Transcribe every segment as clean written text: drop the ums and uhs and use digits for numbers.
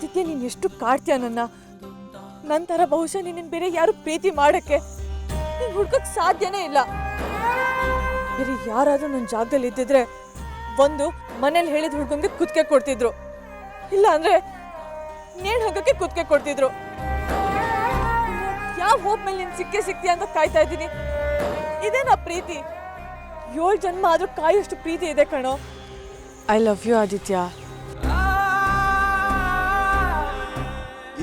ಆದಿತ್ಯ ನೀನು ಎಷ್ಟು ಕಾಡ್ತೀಯ ನನ್ನ ಥರ ಬಹುಶಃ ನಿನ್ನ ಬೇರೆ ಯಾರು ಪ್ರೀತಿ ಮಾಡಕ್ಕೆ ನೀನು ಹುಡ್ಕಕ್ಕೆ ಸಾಧ್ಯನೇ ಇಲ್ಲ. ಬೇರೆ ಯಾರಾದರೂ ನನ್ನ ಜಾಗದಲ್ಲಿ ಇದ್ದಿದ್ರೆ ಒಂದು ಮನೇಲಿ ಹೇಳಿದ ಹುಡ್ಗಂಗೆ ಕುತ್ತಿಗೆ ಕೊಡ್ತಿದ್ರು, ಇಲ್ಲ ಅಂದ್ರೆ ನೇಣು ಹಾಕಕ್ಕೆ ಕುತ್ತಿಗೆ ಕೊಡ್ತಿದ್ರು. ಯಾವ ಹೋಪ್ ಮೇಲೆ ನೀನು ಸಿಕ್ತೀಯ ಅಂತ ಕಾಯ್ತಾ ಇದ್ದೀನಿ. ಇದೇನಾ ಪ್ರೀತಿ? 7 ಜನ್ಮ ಆದ್ರೂ ಕಾಯೋಷ್ಟು ಪ್ರೀತಿ ಇದೆ ಕಣೋ. I love you Aditya.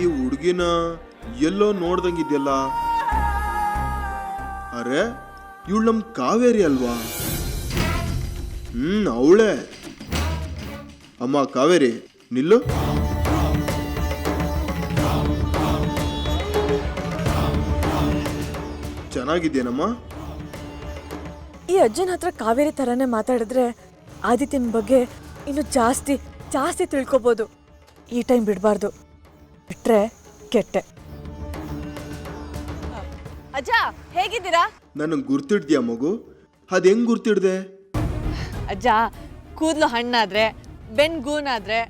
ಈ ಹುಡುಗಿನ ಎಲ್ಲೋ ನೋಡ್ದಂಗಿದ್ಯಲ್ಲ. ಅರೆ ಇವಳು ನಮ್ ಕಾವೇರಿ ಅಲ್ವಾ? ಅವಳೆ. ಅಮ್ಮ ಕಾವೇರಿ ನಿಲ್ಲು. ಚೆನ್ನಾಗಿದ್ದೇನಮ್ಮ? ಈ ಅಜ್ಜನ ಹತ್ರ ಕಾವೇರಿ ಥರನೇ ಮಾತಾಡಿದ್ರೆ ಆದಿತ್ಯನ ಬಗ್ಗೆ ಇನ್ನು ಜಾಸ್ತಿ ಜಾಸ್ತಿ ತಿಳ್ಕೊಬೋದು. ಈ ಟೈಮ್ ಬಿಡಬಾರ್ದು, ಬಿಟ್ರೆ ಕೆಟ್ಟೆ. ಅಜ್ಜ ಹೇಗಿದ್ದೀರಾ? ನನಗೆ ಗುರ್ತಿಡ್ದ್ಯಾ ಮಗು? ಅದು ಹೆಂಗ್ ಗುರ್ತಿಡ್ದೆ? ಅಜ್ಜ ಕೂದಲು ಹಣ್ಣಾದ್ರೆ, ಬೆನ್ ಗೂನಾದ್ರೆ,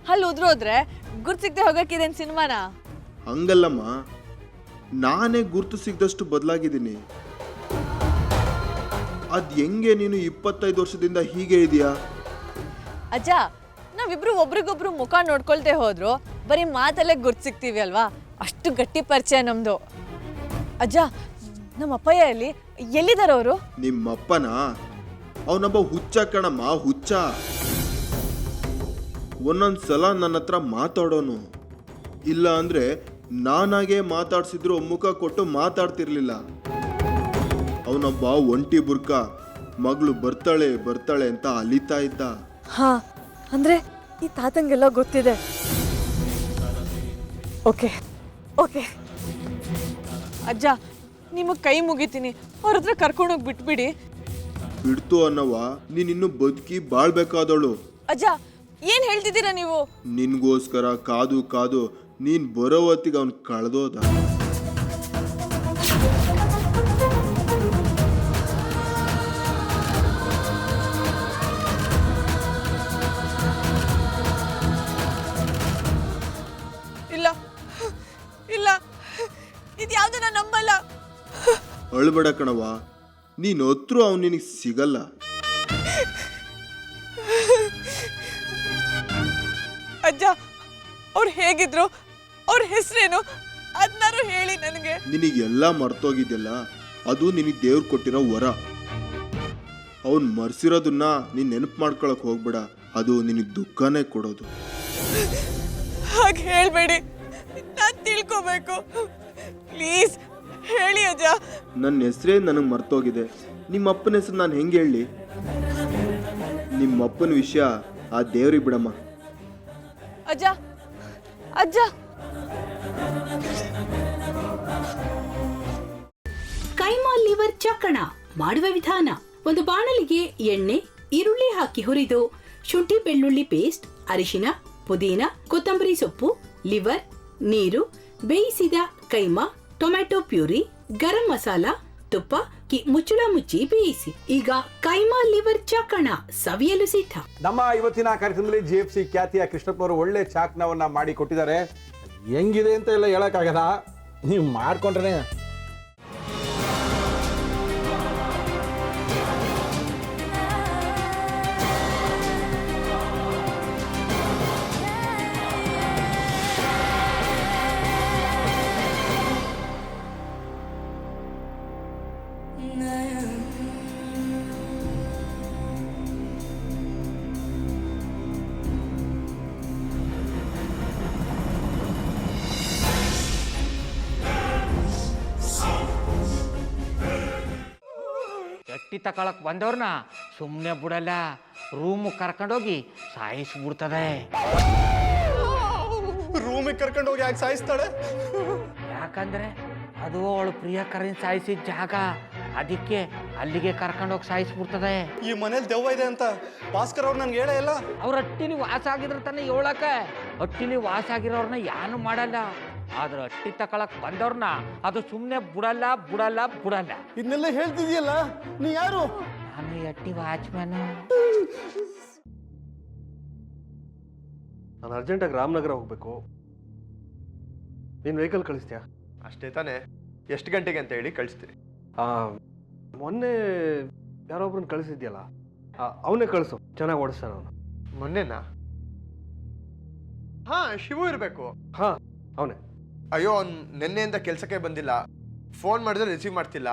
ಹಲ್ಲು ಉದ್ರೋದ್ರೆ ಗುರ್ತಿಗ್ದೆ ಹೋಗಕ್ಕಿದೇನು ಸಿನಿಮಾನ? ಹಂಗಲ್ಲಮ್ಮ, ನಾನೇ ಗುರ್ತು ಸಿಗದಷ್ಟು ಬದಲಾಗಿದ್ದೀನಿ. ಅದ್ ಹೆಂಗೆ ನೀನು 25 ವರ್ಷದಿಂದ ಹೀಗೆ ಇದೆಯಾ? ಅಜ್ಜ ನಾವಿಬ್ರು ಒಬ್ರಿಗೊಬ್ರು ಮುಖ ನೋಡ್ಕೊಳ್ದೆ ಹೋದ್ರು ಬರೀ ಮಾತಲ್ಲೇ ಗುರ್ತು ಸಿಗ್ತೀವಿ ಅಲ್ವಾ? ಅಷ್ಟು ಗಟ್ಟಿ ಪರಿಚಯ ನಮ್ದು. ಅಜ್ಜ ನಮ್ಮ ಅಪ್ಪಯ್ಯ ಎಲ್ಲಿದ್ದಾರೆ ಅವರು? ನಿಮ್ಮಪ್ಪನ? ಅವನೊಬ್ಬ ಹುಚ್ಚ ಕಣಮ್ಮ, ಹುಚ್ಚ. ಒಂದೊಂದ್ಸಲ ನನ್ನ ಹತ್ರ ಮಾತಾಡೋನು, ಇಲ್ಲ ಅಂದ್ರೆ ನಾನಾಗೆ ಮಾತಾಡ್ಸಿದ್ರು ಮುಖ ಕೊಟ್ಟು ಮಾತಾಡ್ತಿರ್ಲಿಲ್ಲ. ಅವನೊಬ್ಬ ಒಂಟಿ ಬುರ್ಕ, ಮಗಳು ಬರ್ತಾಳೆ ಬರ್ತಾಳೆ ಅಂತ ಅಲಿತಾ ಇದ್ದ. ಹಾ ಅಂದ್ರೆ ಈ ತಾತಂಗೆಲ್ಲ ಗೊತ್ತಿದೆ. ಓಕೆ ಓಕೆ ಅಜ್ಜ ನಿಮಗೆ ಕೈ ಮುಗಿತೀನಿ, ಅವ್ರ ಹತ್ರ ಕರ್ಕೊಂಡೋಗಿ ಬಿಟ್ಬಿಡಿ. ಬಿಡ್ತು ಅನ್ನವ, ನೀನಿನ್ನು ಬದುಕಿ ಬಾಳ್ಬೇಕಾದವಳು. ಅಜ್ಜ ಏನ್ ಹೇಳ್ತಿದ್ದೀರಾ ನೀವು? ನಿನ್ಗೋಸ್ಕರ ಕಾದು ಕಾದು ನೀನ್ ಬರೋ ಹೊತ್ತಿಗೆ ಅವನ್ ಕಳ್ದೋದ. ಇಲ್ಲ ಇಲ್ಲ, ಇದ್ಯಾವ್ದು ನಾನು ನಂಬಲ್ಲ. ಅಳ್ಬೇಡ ಕಣವ, ನೀನ್ ಹೊತ್ರು ಅವ್ನು ನಿನಗೆ ಸಿಗಲ್ಲ. ಅಜ್ಜ ಅವ್ರು ಹೇಗಿದ್ರು, ಅವ್ರ ಹೆಸರೇನು ಅದನ್ನಾರು ಹೇಳಿ ನನಗೆ. ನಿನಗೆಲ್ಲ ಮರ್ತೋಗಿದ್ಯಲ್ಲ, ಅದು ನಿನಗೆ ದೇವ್ರು ಕೊಟ್ಟಿರೋ ವರ. ಅವನ್ ಮರ್ಸಿರೋದನ್ನ ನೀನ್ ನೆನಪು ಮಾಡ್ಕೊಳಕ್ ಹೋಗ್ಬೇಡ, ಅದು ನಿನಗೆ ದುಃಖನೇ ಕೊಡೋದು. ಹಾಗೆ ಹೇಳ್ಬೇಡಿ, ನಾನು ತಿಳ್ಕೋಬೇಕು. ಪ್ಲೀಸ್ ಹೇಳಿ ಅಜ್ಜ. ನನ್ನ ಹೆಸರೇ ನನಗೆ ಮರ್ತೋಗಿದೆ, ನಿಮ್ಮ ಅಪ್ಪನ ಹೆಸರು ನಾನು ಹೆಂಗೆ ಹೇಳಿ? ನಿಮ್ಮ ಅಪ್ಪನ ವಿಷಯ ಆ ದೇವ್ರಿಗೆ ಬಿಡಮ್ಮ. ಅಜ್ಜ ಅಜ್ಜ ಕೈಮಾ ಲಿವರ್ ಚಕ್ಕಣ ಮಾಡುವ ವಿಧಾನ: ಒಂದು ಬಾಣಲಿಗೆ ಎಣ್ಣೆ, ಈರುಳ್ಳಿ ಹಾಕಿ ಹುರಿದು ಶುಂಠಿ ಬೆಳ್ಳುಳ್ಳಿ ಪೇಸ್ಟ್, ಅರಿಶಿನ, ಪುದೀನ, ಕೊತ್ತಂಬರಿ ಸೊಪ್ಪು, ಲಿವರ್, ನೀರು, ಬೇಯಿಸಿದ ಕೈಮಾ, ಟೊಮ್ಯಾಟೊ ಪ್ಯೂರಿ, ಗರಂ ಮಸಾಲ, ತುಪ್ಪ ಮುಚ್ಚಳ ಮುಚ್ಚಿ ಬೇಯಿಸಿ. ಈಗ ಕೈಮಾ ಲಿವರ್ ಚಾಕಣ ಸವಿಯಲು ಸಿದ್ಧ. ನಮ್ಮ ಇವತ್ತಿನ ಕಾರ್ಯಕ್ರಮದಲ್ಲಿ GFC ಖ್ಯಾತಿಯ ಕೃಷ್ಣಪ್ಪನವರು ಒಳ್ಳೆ ಚಾಕ್ನವನ್ನ ಮಾಡಿ ಕೊಟ್ಟಿದ್ದಾರೆ. ಹೆಂಗಿದೆ ಅಂತ ಎಲ್ಲ ಹೇಳಕ್ಕಾಗಲ್ಲ, ನೀವು ಮಾಡ್ಕೊಂಡ್ರೆ. ಎಟ್ಟಿ ತಕೊಳಕ್ ಬಂದವ್ರನ್ನ ಸುಮ್ಮನೆ ಬಿಡಲ್ಲ, ರೂಮ್ ಕರ್ಕೊಂಡೋಗಿ ಸಾಯಿಸ್ಬಿಡ್ತದೆ. ರೂಮಿಗೆ ಕರ್ಕೊಂಡೋಗಿ ಯಾಕೆ ಸಾಯಿಸ್ತಾಳೆ? ಯಾಕಂದ್ರೆ ಅದು ಅವಳು ಪ್ರಿಯಕರನ್ ಸಾಯಿಸಿದ ಜಾಗ, ಅದಕ್ಕೆ ಅಲ್ಲಿಗೆ ಕರ್ಕೊಂಡೋಗಿ ಸಾಯಿಸ್ಬಿಡ್ತದೆ. ಈ ಮನೇಲಿ ದೆವ್ವ ಇದೆ ಅಂತ ಭಾಸ್ಕರ್ ಅವ್ರು ನನ್ಗೆ ಹೇಳೇ ಇಲ್ಲ. ಅವ್ರ ಹಟ್ಟಿಲಿ ವಾಸ ಆಗಿದ್ರ ತಾನೆ ಹೇಳಕ. ಹಟ್ಟಿಲಿ ವಾಸ ಆಗಿರೋರ್ನ ಯಾನು ಮಾಡಲ್ಲ, ಆದ್ರೆ ಹಟ್ಟಿ ತಕೊಳಕ್ ಬಂದವ್ರನ್ನ ಅದು ಸುಮ್ಮನೆ ಬಿಡಲ್ಲ ಬಿಡಲ್ಲ ಬಿಡಲ್ಲ. ಇದನ್ನೆಲ್ಲ ಹೇಳ್ತಿದ್ಯಲ್ಲ, ನೀ ಯಾರು? ನಾನು ಹಟ್ಟಿ ವಾಚ್ಮ್ಯಾನ್. ನಾನು ಅರ್ಜೆಂಟಾಗಿ ರಾಮನಗರ ಹೋಗ್ಬೇಕು. ನೀನು ವೆಹಿಕಲ್ ಕಳಿಸ್ತೀಯಾ? ಅಷ್ಟೇ ತಾನೇ. ಎಷ್ಟು ಗಂಟೆಗೆ ಅಂತ ಹೇಳಿ ಕಳಿಸ್ತೀನಿ. ಮೊನ್ನೆ ಯಾರೊಬ್ರನ್ನ ಕಳಿಸಿದ್ಯಲ್ಲ, ಅವನೇ ಕಳಿಸು, ಚೆನ್ನಾಗಿ ಓಡಿಸ್ತಾನ ಅವನು. ಮೊನ್ನೆನಾ? ಹಾ, ಶಿವು ಇರಬೇಕು. ಹಾಂ, ಅವನೇ. ಅಯ್ಯೋ, ಅವ್ನು ನಿನ್ನೆಯಿಂದ ಕೆಲಸಕ್ಕೆ ಬಂದಿಲ್ಲ. ಫೋನ್ ಮಾಡಿದ್ರೆ ರಿಸೀವ್ ಮಾಡ್ತಿಲ್ಲ.